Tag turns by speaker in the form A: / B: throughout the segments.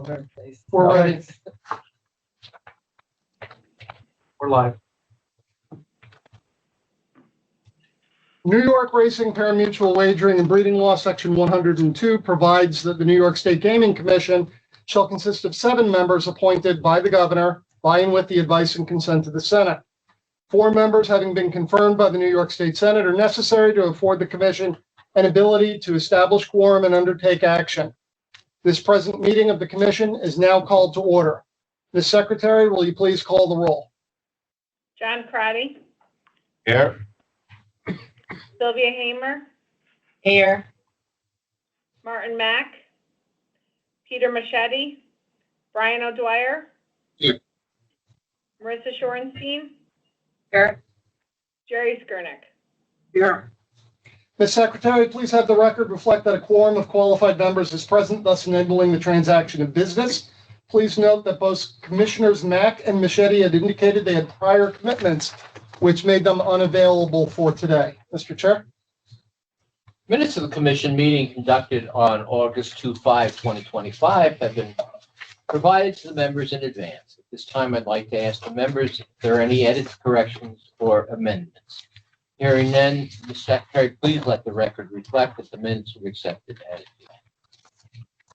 A: We're ready. We're live. New York Racing Parimutuel Wagering and Breeding Law, Section 102, provides that the New York State Gaming Commission shall consist of 7 members appointed by the governor, by and with the advice and consent of the Senate. 4 members having been confirmed by the New York State Senate are necessary to afford the commission an ability to establish quorum and undertake action. This present meeting of the commission is now called to order. Ms. Secretary, will you please call the roll?
B: John Crotty,
C: Here.
B: Sylvia Hamer,
D: Here.
B: Martin Mack, Peter Machete, Brian O'Dwyer,
C: Here.
B: Marissa Shorenstein,
D: Here.
B: Jerry Skurnick.
D: Here.
A: Ms. Secretary, please have the record reflect that a quorum of qualified members is present, thus enabling the transaction of business. Please note that both Commissioners Mack and Machete had indicated they had prior commitments, which made them unavailable for today. Mr. Chair.
C: Minutes of the commission meeting conducted on August 5, 2025 have been provided to the members in advance. At this time, I'd like to ask the members if there are any edits, corrections, or amendments. Hearing none, Ms. Secretary, please let the record reflect that the minutes were accepted as is.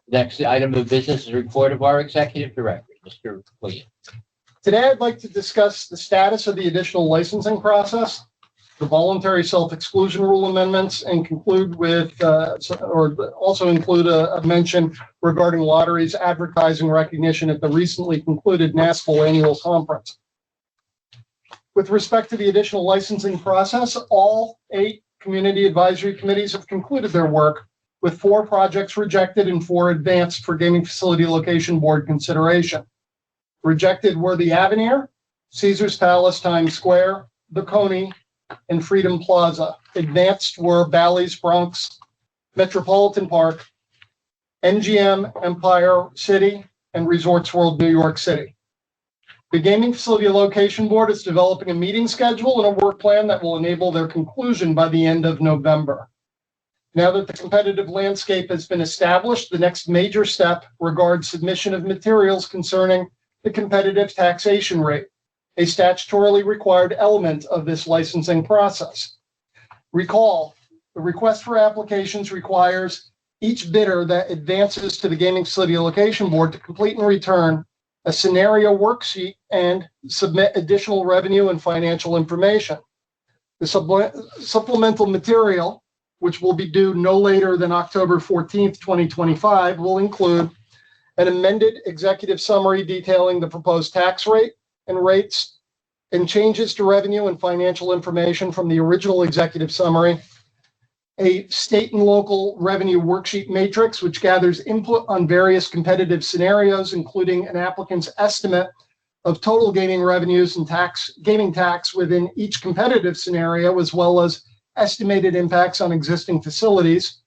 C: Next item of business is a report of our executive director, Mr. Williams.
A: Today, I'd like to discuss the status of the additional licensing process, the voluntary self-exclusion rule amendments, and conclude with, also include a mention regarding lotteries advertising recognition at the recently concluded NASPL annual conference. With respect to the additional licensing process, all 8 community advisory committees have concluded their work, with 4 projects rejected and 4 advanced for Gaming Facility Location Board consideration. Rejected were the Avenir, Caesars Palace, Times Square, the Coney, and Freedom Plaza. Advanced were Bally's Bronx, Metropolitan Park, MGM Empire City, and Resorts World New York City. The Gaming Facility Location Board is developing a meeting schedule and a work plan that will enable their conclusion by the end of November. Now that the competitive landscape has been established, the next major step regards submission of materials concerning the competitive taxation rate, a statutorily required element of this licensing process. Recall, the request for applications requires each bidder that advances to the Gaming Facility Location Board to complete and return a scenario worksheet and submit additional revenue and financial information. The supplemental material, which will be due no later than October 14th, 2025, will include an amended executive summary detailing the proposed tax rate and rates and changes to revenue and financial information from the original executive summary, a state and local revenue worksheet matrix, which gathers input on various competitive scenarios, including an applicant's estimate of total gaming revenues and gaming tax within each competitive scenario, as well as estimated impacts on existing facilities,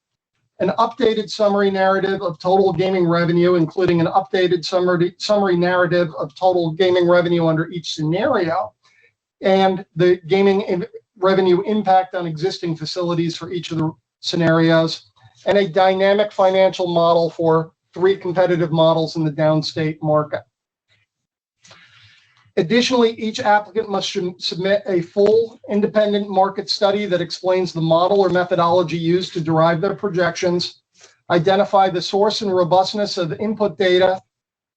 A: an updated summary narrative of total gaming revenue, including an updated summary narrative of total gaming revenue under each scenario, and the gaming revenue impact on existing facilities for each of the scenarios, and a dynamic financial model for 3 competitive models in the downstate market. Additionally, each applicant must submit a full independent market study that explains the model or methodology used to derive their projections, identify the source and robustness of input data,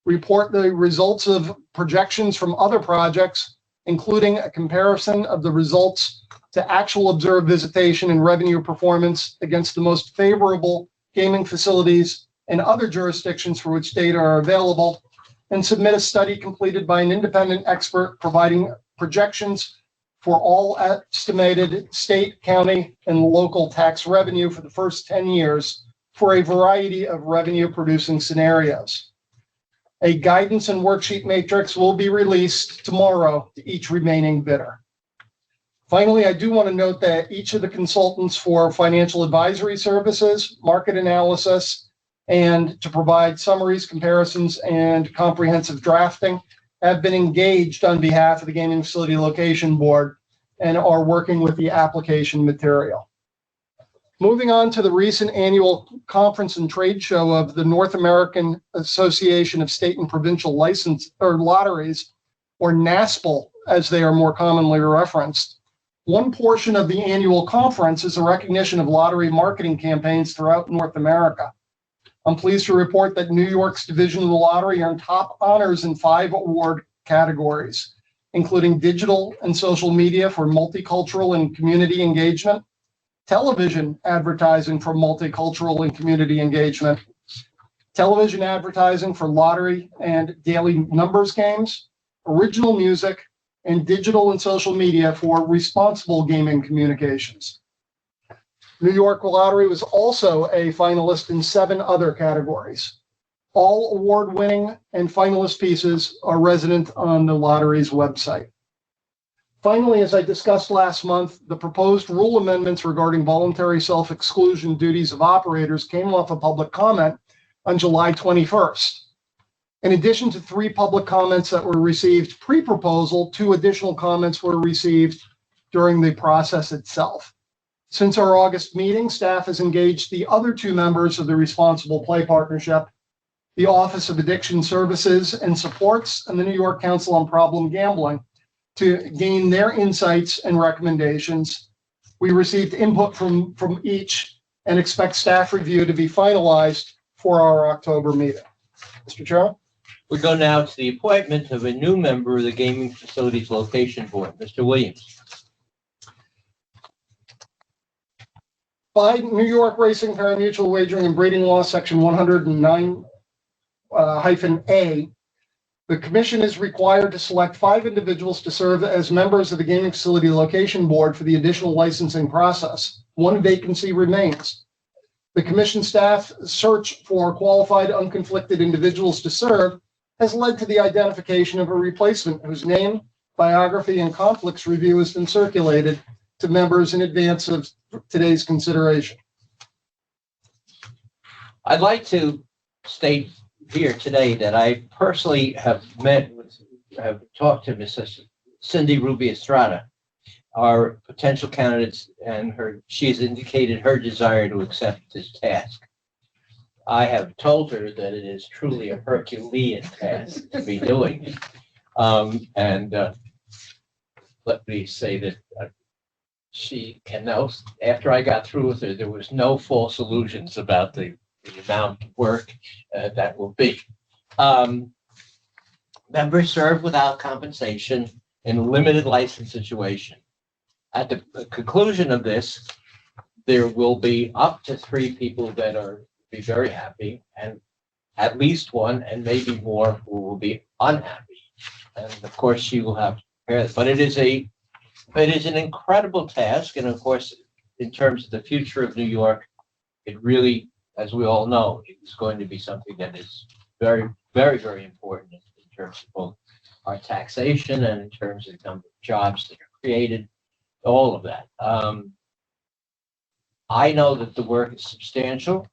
A: report the results of projections from other projects, including a comparison of the results to actual observed visitation and revenue performance against the most favorable gaming facilities in other jurisdictions for which data are available, and submit a study completed by an independent expert providing projections for all estimated state, county, and local tax revenue for the first 10 years for a variety of revenue-producing scenarios. A guidance and worksheet matrix will be released tomorrow to each remaining bidder. Finally, I do want to note that each of the consultants for financial advisory services, market analysis, and to provide summaries, comparisons, and comprehensive drafting have been engaged on behalf of the Gaming Facility Location Board and are working with the application material. Moving on to the recent annual conference and trade show of the North American Association of State and Provincial License or Lotteries, or NASPL, as they are more commonly referenced. One portion of the annual conference is a recognition of lottery marketing campaigns throughout North America. I'm pleased to report that New York's Division of the Lottery earned top honors in 5 award categories, including digital and social media for multicultural and community engagement, television advertising for multicultural and community engagement, television advertising for lottery and daily numbers games, original music, and digital and social media for responsible gaming communications. New York Lottery was also a finalist in 7 other categories. All award-winning and finalist pieces are resident on the lottery's website. Finally, as I discussed last month, the proposed rule amendments regarding voluntary self-exclusion duties of operators came off a public comment on July 21st. In addition to 3 public comments that were received pre-proposal, 2 additional comments were received during the process itself. Since our August meeting, staff has engaged the other 2 members of the Responsible Play Partnership, the Office of Addiction Services and Supports, and the New York Council on Problem Gambling, to gain their insights and recommendations. We received input from each and expect staff review to be finalized for our October meeting. Mr. Chairman?
C: We go now to the appointment of a new member of the Gaming Facilities Location Board, Mr. Williams.
A: By New York Racing Parimutuel Wagering and Breeding Law, Section 109-A, the Commission is required to select 5 individuals to serve as members of the Gaming Facility Location Board for the additional licensing process. 1 vacancy remains. The Commission staff search for qualified, unconflicted individuals to serve has led to the identification of a replacement whose name, biography, and conflicts review has been circulated to members in advance of today's consideration.
C: I'd like to state here today that I personally have talked to Mrs. Cindy Ruby Estrada, our potential candidates, and she has indicated her desire to accept this task. I have told her that it is truly a Herculean task to be doing. Let me say that she can now, after I got through with her, there was no false illusions about the amount of work that will be. Members serve without compensation in a limited license situation. At the conclusion of this, there will be up to 3 people that are be very happy, and at least 1 and maybe more who will be unhappy. And of course, she will have to prepare it. But it is an incredible task, and of course, in terms of the future of New York, it really, as we all know, it is going to be something that is very, very, very important in terms of both our taxation and in terms of the number of jobs that are created, all of that. I know that the work is substantial.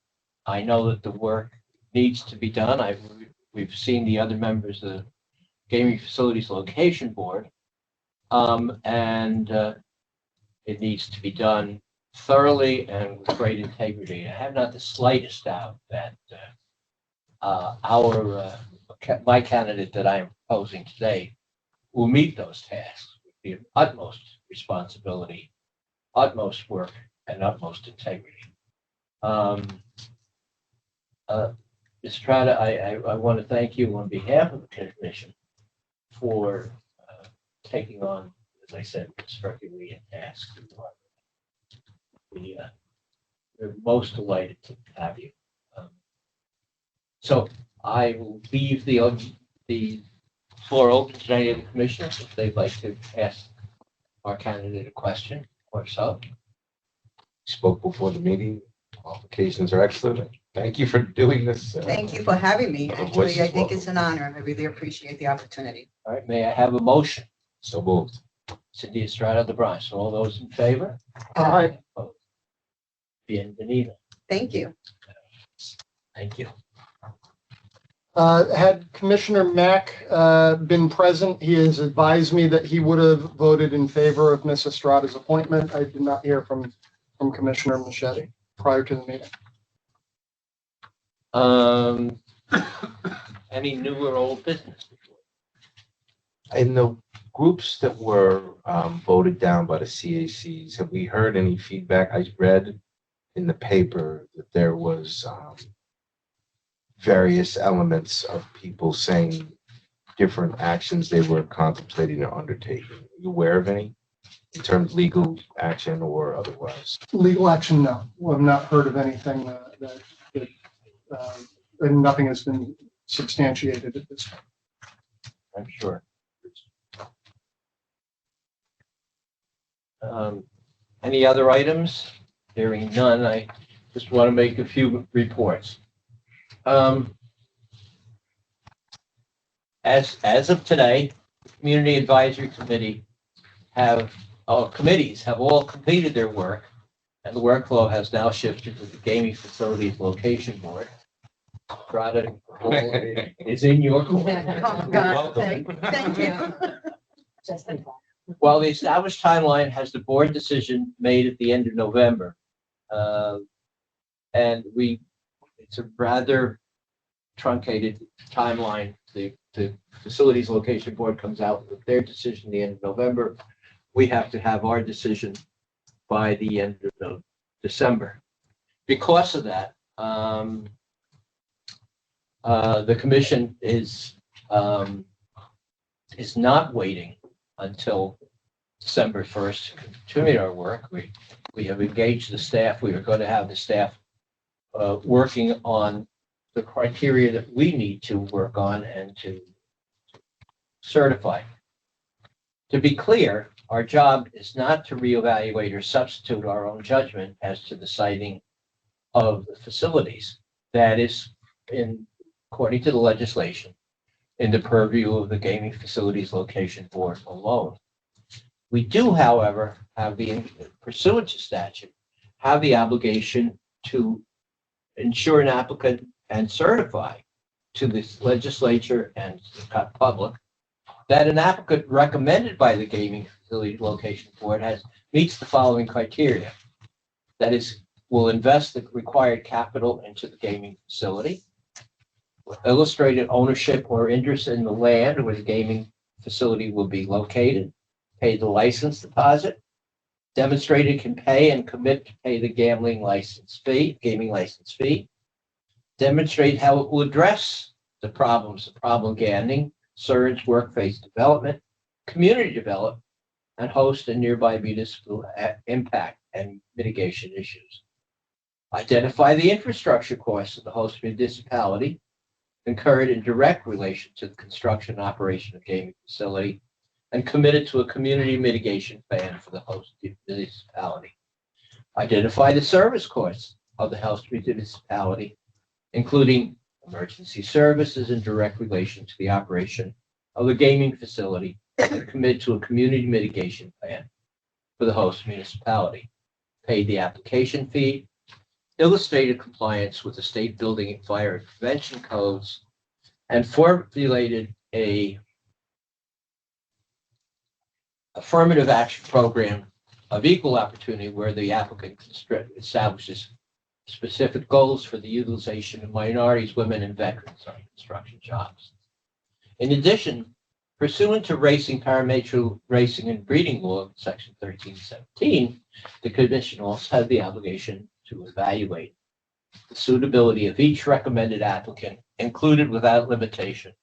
C: I know that the work needs to be done. We've seen the other members of the Gaming Facilities Location Board, and it needs to be done thoroughly and with great integrity. I have not the slightest doubt that my candidate that I am proposing today will meet those tasks with the utmost responsibility, utmost work, and utmost integrity. Ms. Estrada, I want to thank you on behalf of the Commission for taking on, as I said, this Herculean task. We're most delighted to have you. So I will leave the floor open to any of the commissioners if they'd like to ask our candidate a question or so.
E: Spoke before the meeting. Qualifications are excellent. Thank you for doing this.
F: Thank you for having me.
E: Other
F: Actually,
E: voices
F: I think
E: welcome.
F: it's an honor. I really appreciate the opportunity.
C: All right, may I have a motion?
E: So moved.
C: Cindy Estrada de Bryce, all those in favor?
A: Aye.
C: Opposed? Bienvenido.
F: Thank you.
C: Thank you.
A: Had Commissioner Mack been present, he has advised me that he would have voted in favor of Ms. Estrada's appointment. I did not hear from Commissioner Machete. prior to the meeting.
C: Any new or old business?
E: In the groups that were voted down by the CACs, have we heard any feedback? I read in the paper that there was various elements of people saying different actions they were contemplating or undertaking. Are you aware of any in terms of legal action or otherwise?
A: Legal action, no. I've not heard of anything and nothing has been substantiated at this point.
C: I'm sure. Any other items? Hearing none, I just want to make a few reports. As of today, the Community Advisory Committee committees have all completed their work, and the workflow has now shifted to the Gaming Facilities Location Board. Product is in your court.
F: Oh, God, thank you.
C: While the established timeline has the board decision made at the end of November, and it's a rather truncated timeline. The Facilities Location Board comes out with their decision at the end of November. We have to have our decision by the end of December. Because of that, the commission is not waiting until December 1st to continue our work. We have engaged the staff. We are going to have the staff working on the criteria that we need to work on and to certify. To be clear, our job is not to reevaluate or substitute our own judgment as to the siting of the facilities. That is, according to the legislation, in the purview of the Gaming Facilities Location Board alone. We do, however, pursuant to statute, have the obligation to ensure an applicant and certify to the legislature and the public that an applicant recommended by the Gaming Facility Location Board meets the following criteria. That is, will invest the required capital into the gaming facility, illustrated ownership or interest in the land where the gaming facility will be located, pay the license deposit, demonstrated can pay and commit to pay the gaming license fee, demonstrate how it will address the problems of problem gambling, surge, workplace development, community development, and host and nearby municipal impact and mitigation issues. Identify the infrastructure costs of the host municipality incurred in direct relation to the construction and operation of gaming facility, and committed to a community mitigation plan for the host municipality. Identify the service costs of the host municipality, including emergency services in direct relation to the operation of the gaming facility, and commit to a community mitigation plan for the host municipality. Pay the application fee, illustrated compliance with the state building and fire and prevention codes, and formulated a affirmative action program of equal opportunity where the applicant establishes specific goals for the utilization of minorities, women, and veterans on construction jobs. In addition, pursuant to racing, parametric racing, and breeding law, section 1317, the commission also has the obligation to evaluate the suitability of each recommended applicant, included without limitation,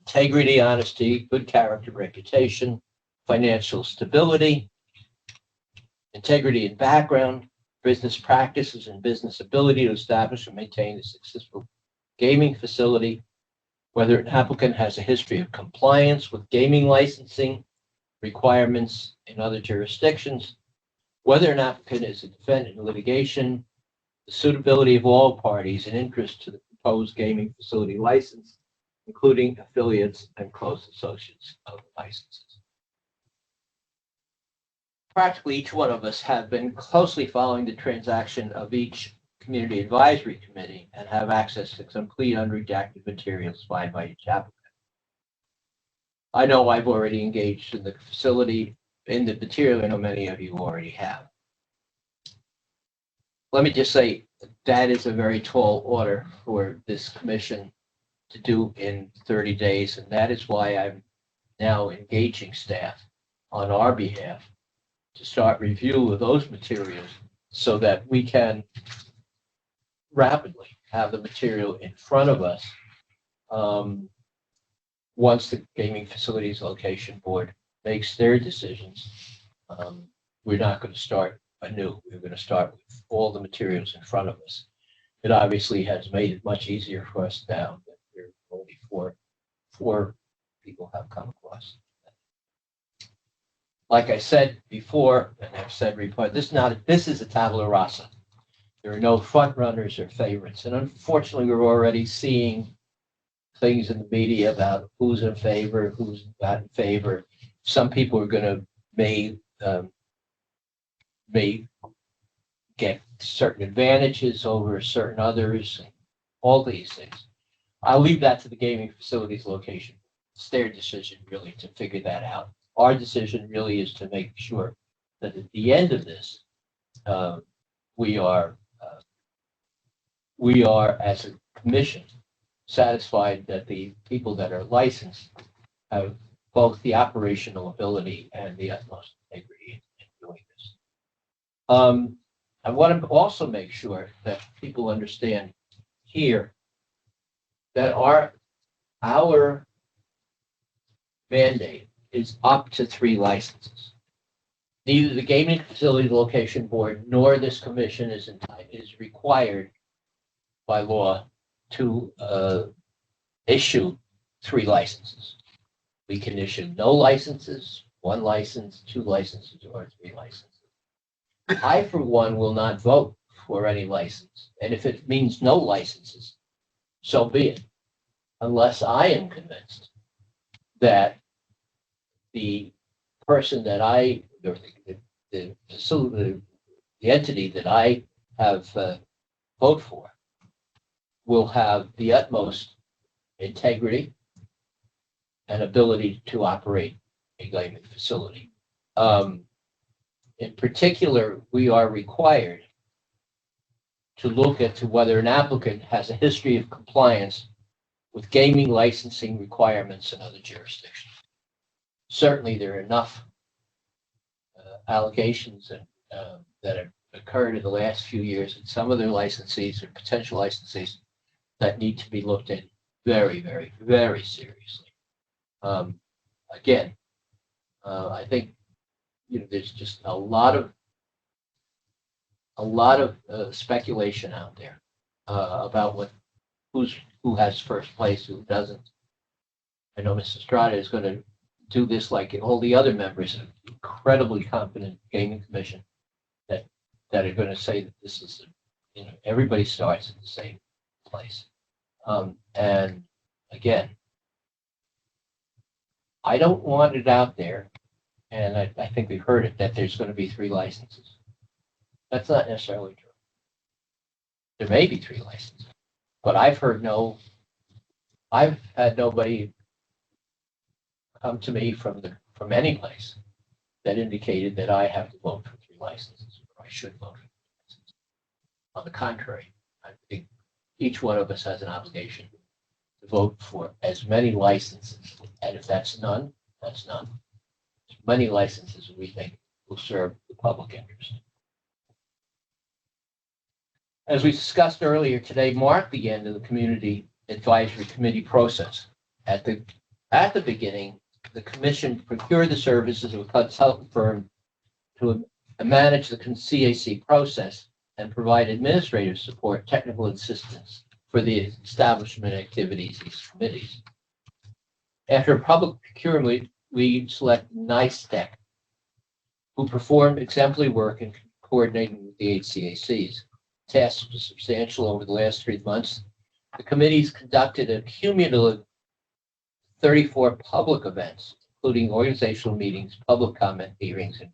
C: integrity, honesty, good character, reputation, financial stability, integrity and background, business practices and business ability to establish and maintain a successful gaming facility, whether an applicant has a history of compliance with gaming licensing requirements in other jurisdictions, whether an applicant is a defendant in litigation, the suitability of all parties in interest to the proposed gaming facility license, including affiliates and close associates of licenses. Practically each one of us have been closely following the transaction of each community advisory committee and have access to complete unredacted materials supplied by each applicant. I know I've already engaged in the facility in the material. I know many of you already have. let me just say, that is a very tall order for this commission to do in 30 days. And that is why I'm now engaging staff on our behalf to start review of those materials so that we can rapidly have the material in front of us once the Gaming Facilities Location Board makes their decisions. We're not going to start anew. We're going to start with all the materials in front of us. It obviously has made it much easier for us now that there are only four people have come across. Like I said before, and I've said before, this is a tabula rasa. There are no front runners or favorites. And unfortunately, we're already seeing things in the media about who's in favor, who's not in favor. Some people are going to may get certain advantages over certain others, and all these things. I'll leave that to the Gaming Facilities Location. It's their decision really to figure that out. Our decision really is to make sure that at the end of this, we are as a commission satisfied that the people that are licensed have both the operational ability and the utmost integrity in doing this. I want to also make sure that people understand here that our mandate is up to 3 licenses. Neither the Gaming Facility Location Board nor this commission is required by law to issue 3 licenses. We can issue no licenses, 1 license, 2 licenses, or 3 licenses. I, for one, will not vote for any license. And if it means no licenses, so be it, unless I am convinced that the person that the entity that I have voted for will have the utmost integrity and ability to operate a gaming facility. In particular, we are required to look at whether an applicant has a history of compliance with gaming licensing requirements in other jurisdictions. Certainly, there are enough allegations that have occurred in the last few years, and some of their licensees or potential licensees that need to be looked at very, very, very seriously. Again, I think there's just a lot of speculation out there about who has first place, who doesn't. I know Mr. Estrada is going to do this like all the other members of the incredibly competent gaming commission that are going to say that this is, everybody starts at the same place. And again, I don't want it out there, and I think we've heard it, that there's going to be 3 licenses. That's not necessarily true. There may be 3 licenses, but I've had nobody come to me from any place that indicated that I have to vote for 3 licenses, or I should vote for 3 licenses. On the contrary, I think each one of us has an obligation to vote for as many licenses, and if that's none, that's none. As many licenses we think will serve the public interest. As we discussed earlier today, marked the end of the Community Advisory Committee process. At the beginning, the commission procured the services of a consultant firm to manage the CAC process and provide administrative support, technical assistance for the establishment activities of these committees. After public procurement, we select NISTEC, who performed exemplary work in coordinating with the HCACs. Tasks were substantial over the last 3 months. The committees conducted a cumulative 34 public events, including organizational meetings, public comment hearings, and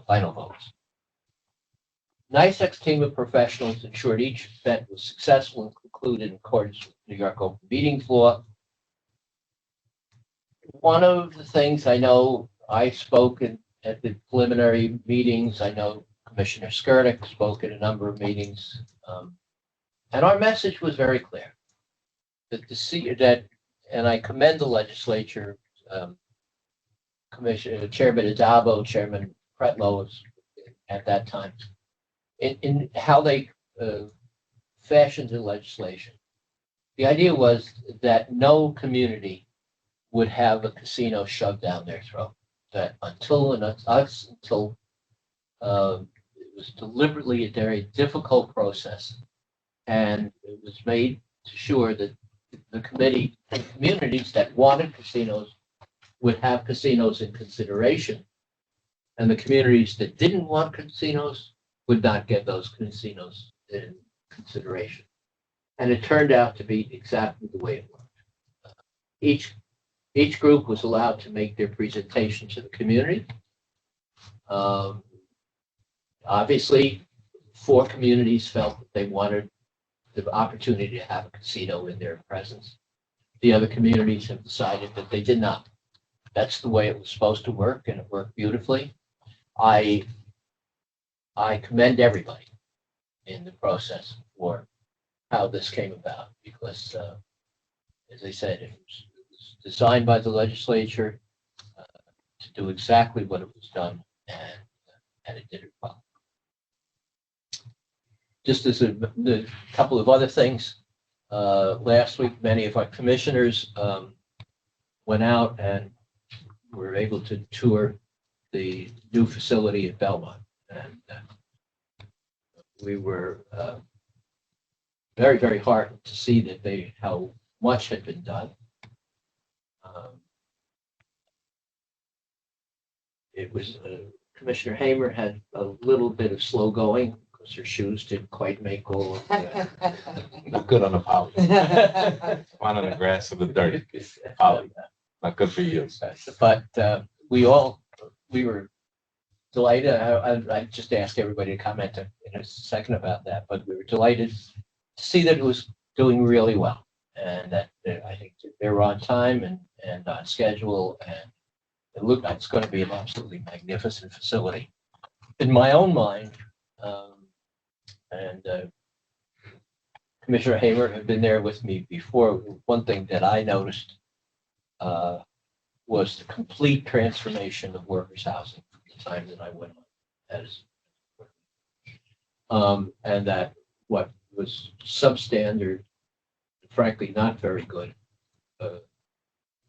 C: final votes. NISEC's team of professionals ensured each event was successful and concluded in accordance with New York Open Meetings Law. One of the things I know, I spoke at the preliminary meetings, I know Commissioner Skirnick spoke at a number of meetings. And our message was very clear. And I commend the legislature, Chairman Adabo, Chairman Pretlow at that time, in how they fashioned the legislation. The idea was that no community would have a casino shoved down their throat. That until it was deliberately a very difficult process, and it was made to sure that the communities that wanted casinos would have casinos in consideration, and the communities that didn't want casinos would not get those casinos in consideration. And it turned out to be exactly the way it worked. Each group was allowed to make their presentation to the community. Obviously, 4 communities felt that they wanted the opportunity to have a casino in their presence. The other communities have decided that they did not. That's the way it was supposed to work, and it worked beautifully. I commend everybody in the process for how this came about, because, as I said, it was designed by the legislature to do exactly what it was done, and it did it well. Just as a couple of other things, last week, many of our commissioners went out and were able to tour the new facility at Belmont. And we were very, very heartened to see that how much had been done. It was, Commissioner Hamer had a little bit of slow going because her shoes didn't quite make all of the
E: Not good on a poly. Fine on the grass or the dirt. Poly. Not good for you.
C: But we were delighted. I just asked everybody to comment in a second about that, but we were delighted to see that it was doing really well, and that I think they were on time and on schedule, and it looked like it's going to be an absolutely magnificent facility. In my own mind, and Commissioner Hamer had been there with me before, one thing that I noticed was the complete transformation of workers' housing from the time that I went on. And that what was substandard, frankly not very good,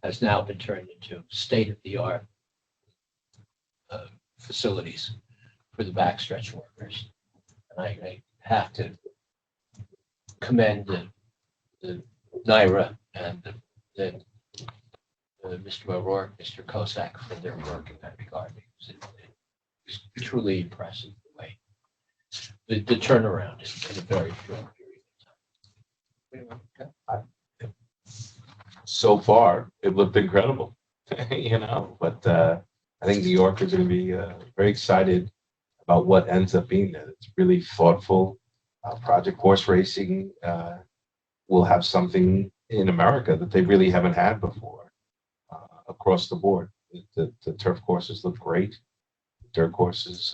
C: has now been turned into state-of-the-art facilities for the backstretch workers. And I have to commend the NYRA and Mr. O'Rourke, Mr. Kosak for their work in that regard. It was truly impressive the way the turnaround in a very short period of time.
E: So far, it looked incredible, but I think New York is going to be very excited about what ends up being there. It's really thoughtful. Project Horse Racing will have something in America that they really haven't had before across the board. The turf courses look great. The dirt courses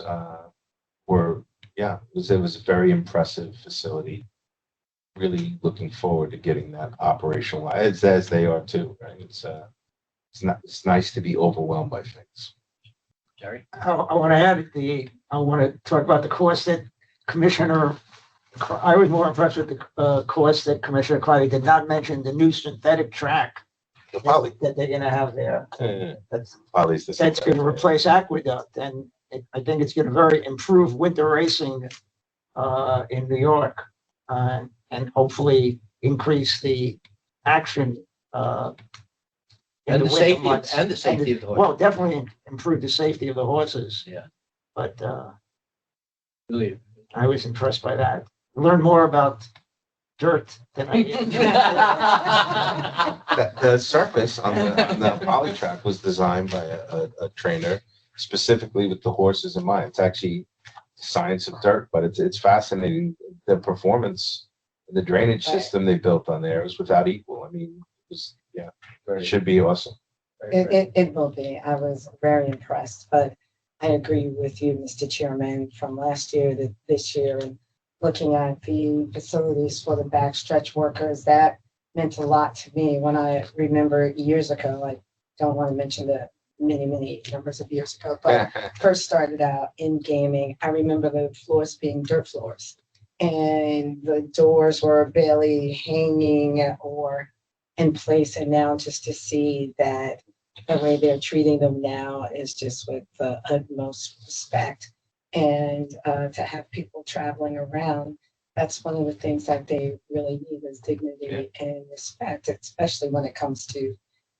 E: it was a very impressive facility. Really looking forward to getting that operational as they are too, right? It's nice to be overwhelmed by things.
C: Jerry?
G: I want to add I want to talk about the course that I was more impressed with the course that Commissioner Clardy did not mention, the new synthetic track
E: The poly.
G: that they're going to have there. That's
E: Poly's the
G: going to replace Aqueduct, and I think it's going to very improve winter racing in New York, and hopefully increase the action in
C: And
G: the
C: the
G: winter
C: safety,
G: months.
C: and the safety of the horse.
G: Well, definitely improve the safety of the horses.
C: Yeah.
G: But
C: Really.
G: I was impressed by that. Learn more about dirt than I did.
E: The surface on the poly track was designed by a trainer specifically with the horses in mind. It's actually science of dirt, but it's fascinating. The performance, the drainage system they built on there was without equal. I mean, it was, it should be awesome.
F: It will be. I was very impressed, but I agree with you, Mr. Chairman, from last year to this year, and looking at the facilities for the backstretch workers, that meant a lot to me when I remember years ago. I don't want to mention the many numbers of years ago, but first started out in gaming. I remember the floors being dirt floors and the doors were barely hanging or in place. And now just to see that the way they're treating them now is just with the utmost respect. And to have people traveling around, that's one of the things that they really need is dignity and respect, especially when it comes to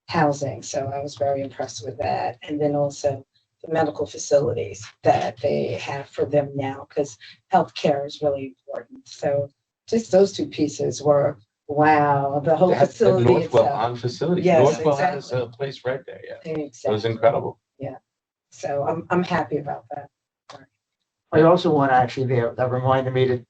F: housing. So I was very impressed with that. And then also the medical facilities that they have for them now, because healthcare is really important. So just those two pieces were, wow, the whole
E: That's the
F: facility
E: Northwell
F: itself.
E: on facility.
F: Yes,
E: Northwell has
F: exactly.
E: a place right there, yeah. It was
F: Exactly.
E: incredible.
F: So I'm happy about that.
G: I also want to actually, that reminded me that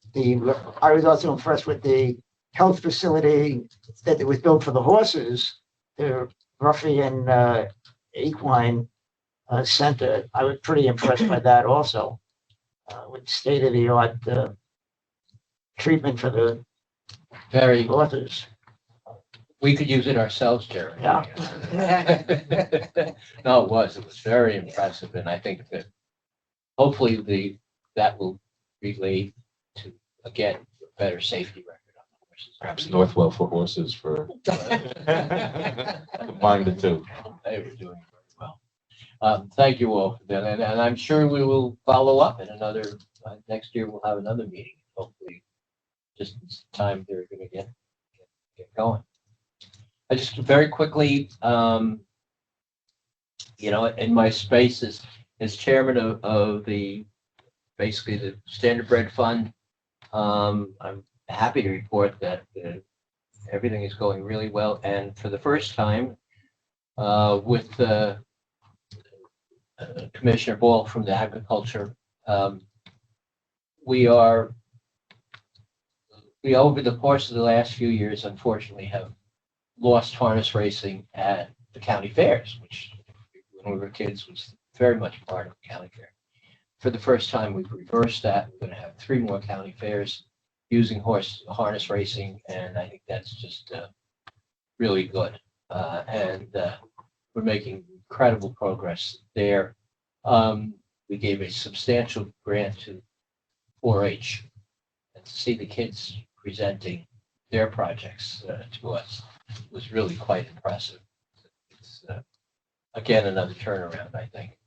G: I was also impressed with the health facility that it was built for the horses, the Ruffian Equine Center. I was pretty impressed by that also, with state-of-the-art treatment for the
C: Very,
G: horses.
C: we could use it ourselves, Jerry.
G: Yeah.
C: No, it was very impressive, and I think that hopefully that will relate to, again, a better safety record on the horses.
E: Perhaps Northwell for horses for combine the two.
C: They were doing very well. Thank you all for that, and I'm sure we will follow up in another, next year we'll have another meeting, hopefully, just in time they're gonna get going. I just very quickly, in my space as chairman of basically the Standard Bread Fund, I'm happy to report that everything is going really well. And for the first time, with Commissioner Ball from the Agriculture, we over the course of the last few years, unfortunately, have lost harness racing at the county fairs, which when we were kids was very much part of the county fair. For the first time, we've reversed that. We're going to have 3 more county fairs using harness racing, and I think that's just really good. And we're making incredible progress there. We gave a substantial grant to 4-H, and to see the kids presenting their projects to us was really quite impressive. It's again another turnaround, I think.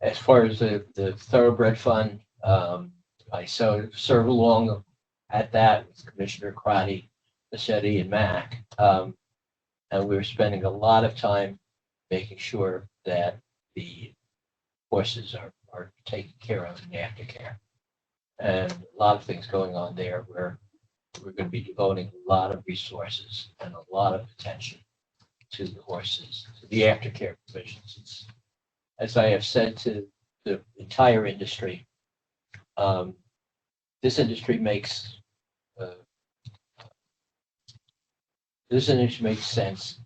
C: As far as the Thoroughbred Fund, I serve along at that with Commissioner Crotty, Massetti, and Mack, and we were spending a lot of time making sure that the horses are taken care of in the aftercare, and a lot of things going on there where we're going to be devoting a lot of resources and a lot of attention to the horses, to the aftercare provisions. As I have said to the entire industry, this industry makes sense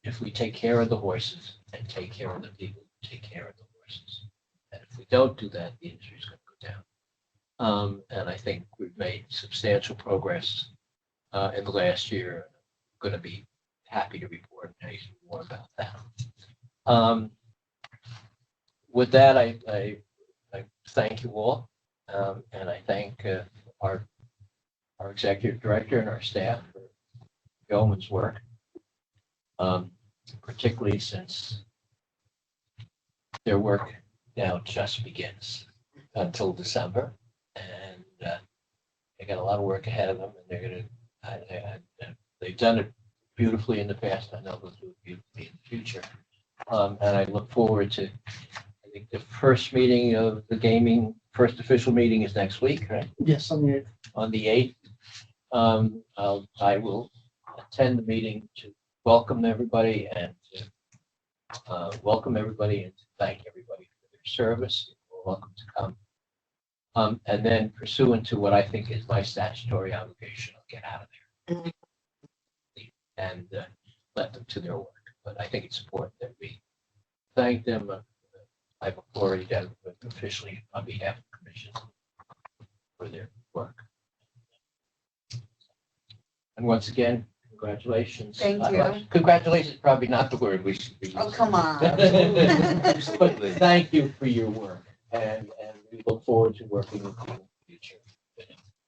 C: if we take care of the horses and take care of the people who take care of the horses. And if we don't do that, the industry is going to go down. And I think we've made substantial progress in the last year. I'm going to be happy to report more about that. With that, I thank you all, and I thank our executive director and our staff for yeoman's work, particularly since their work now just begins until December, and they got a lot of work ahead of them, and they're going to. They've done it beautifully in the past. I know they'll do it beautifully in the future, and I look forward to. I think the first meeting of the gaming, first official meeting is next week, right?
A: Yes, on the 8th.
C: On the 8th. I will attend the meeting to welcome everybody and to welcome everybody and to thank everybody for their service. You're welcome to come. And then pursuant to what I think is my statutory obligation, I'll get out of there and let them to their work. But I think it's important that we thank them. I've Lori Deb officially on behalf of the commission for their work. And once again, congratulations.
H: Thank you.
C: Congratulations, probably not the word we should be using.
H: Oh, come on.
C: But thank you for your work, and we look forward to working with you in the future.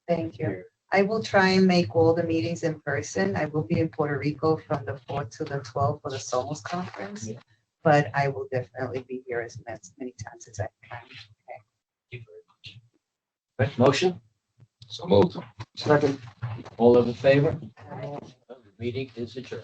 H: Thank you. I will try and make all the meetings in person. I will be in Puerto Rico from the 4th to the 12th for the Somos conference.
C: Yeah.
H: But I will definitely be here as many times as I can.
C: Thank you very much. Right, motion,
E: So moved.
G: Second.
C: all those in favor? The meeting is adjourned.